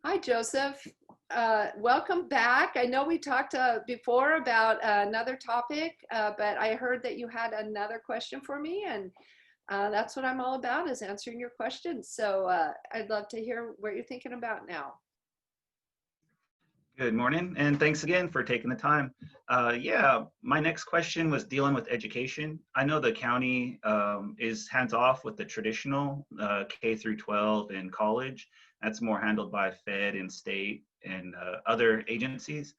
Hi, Joseph. Welcome back. I know we talked before about another topic, but I heard that you had another question for me, and that's what I'm all about is answering your questions. So I'd love to hear what you're thinking about now. Good morning, and thanks again for taking the time. Yeah, my next question was dealing with education. I know the county is hands off with the traditional K through 12 and college. That's more handled by Fed and state and other agencies.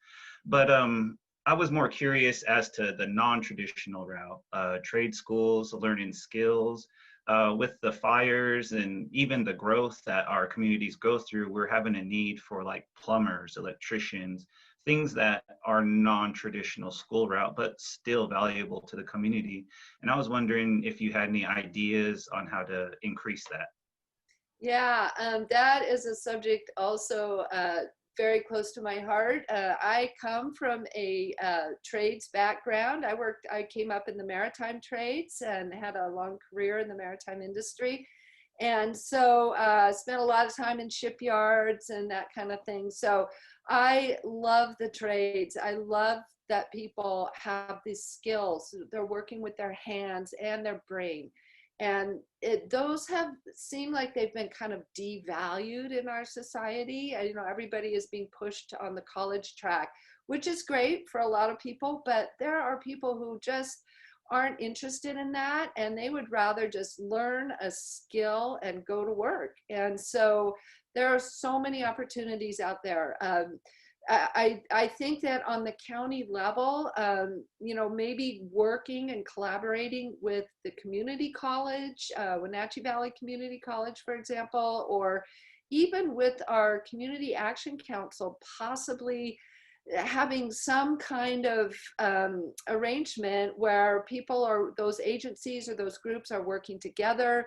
But I was more curious as to the non-traditional route, trade schools, learning skills. With the fires and even the growth that our communities go through, we're having a need for like plumbers, electricians, things that are non-traditional school route, but still valuable to the community. And I was wondering if you had any ideas on how to increase that. Yeah, that is a subject also very close to my heart. I come from a trades background. I came up in the maritime trades and had a long career in the maritime industry. And so spent a lot of time in shipyards and that kind of thing. So I love the trades. I love that people have these skills. They're working with their hands and their brain. And those have seemed like they've been kind of devalued in our society. Everybody is being pushed on the college track, which is great for a lot of people, but there are people who just aren't interested in that, and they would rather just learn a skill and go to work. And so there are so many opportunities out there. I think that on the county level, maybe working and collaborating with the community college, Wenatchee Valley Community College, for example, or even with our Community Action Council, possibly having some kind of arrangement where people or those agencies or those groups are working together.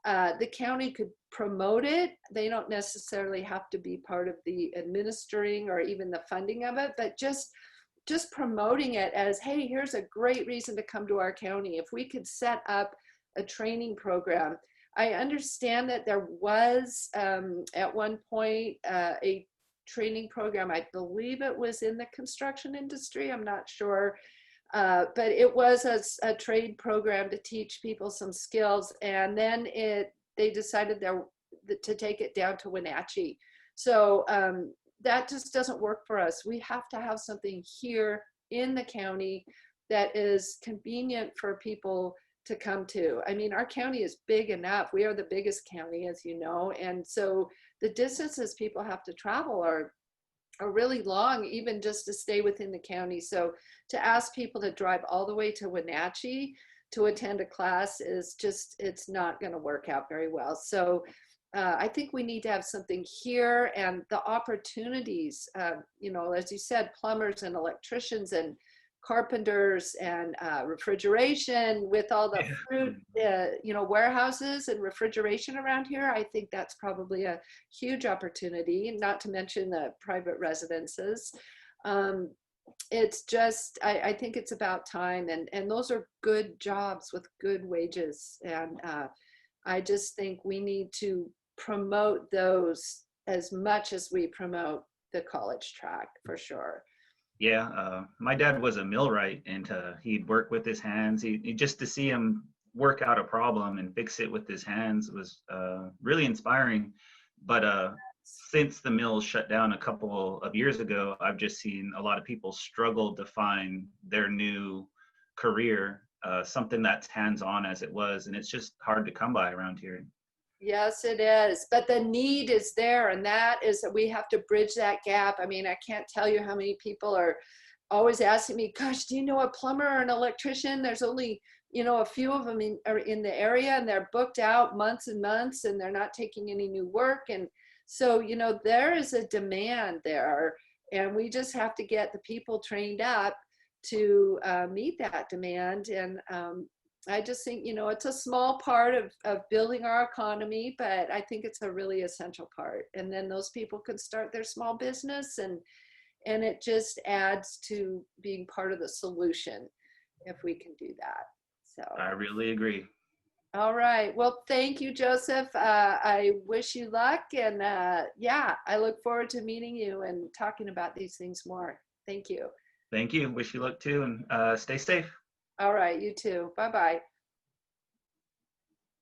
The county could promote it. They don't necessarily have to be part of the administering or even the funding of it, but just promoting it as, hey, here's a great reason to come to our county. If we could set up a training program. I understand that there was at one point a training program. I believe it was in the construction industry. I'm not sure. But it was a trade program to teach people some skills, and then they decided to take it down to Wenatchee. So that just doesn't work for us. We have to have something here in the county that is convenient for people to come to. I mean, our county is big enough. We are the biggest county, as you know, and so the distances people have to travel are really long, even just to stay within the county. So to ask people to drive all the way to Wenatchee to attend a class is just, it's not going to work out very well. So I think we need to have something here, and the opportunities, as you said, plumbers and electricians and carpenters and refrigeration with all the fruit, warehouses and refrigeration around here. I think that's probably a huge opportunity, not to mention the private residences. It's just, I think it's about time, and those are good jobs with good wages. And I just think we need to promote those as much as we promote the college track, for sure. Yeah, my dad was a millwright, and he'd work with his hands. Just to see him work out a problem and fix it with his hands was really inspiring. But since the mill shut down a couple of years ago, I've just seen a lot of people struggle to find their new career, something that's hands-on as it was, and it's just hard to come by around here. Yes, it is. But the need is there, and that is that we have to bridge that gap. I mean, I can't tell you how many people are always asking me, gosh, do you know a plumber or an electrician? There's only, a few of them are in the area, and they're booked out months and months, and they're not taking any new work. And so, there is a demand there, and we just have to get the people trained up to meet that demand. And I just think, it's a small part of building our economy, but I think it's a really essential part. And then those people can start their small business, and it just adds to being part of the solution if we can do that. So I really agree. All right. Well, thank you, Joseph. I wish you luck. And yeah, I look forward to meeting you and talking about these things more. Thank you. Thank you. Wish you luck too, and stay safe. All right. You too. Bye bye.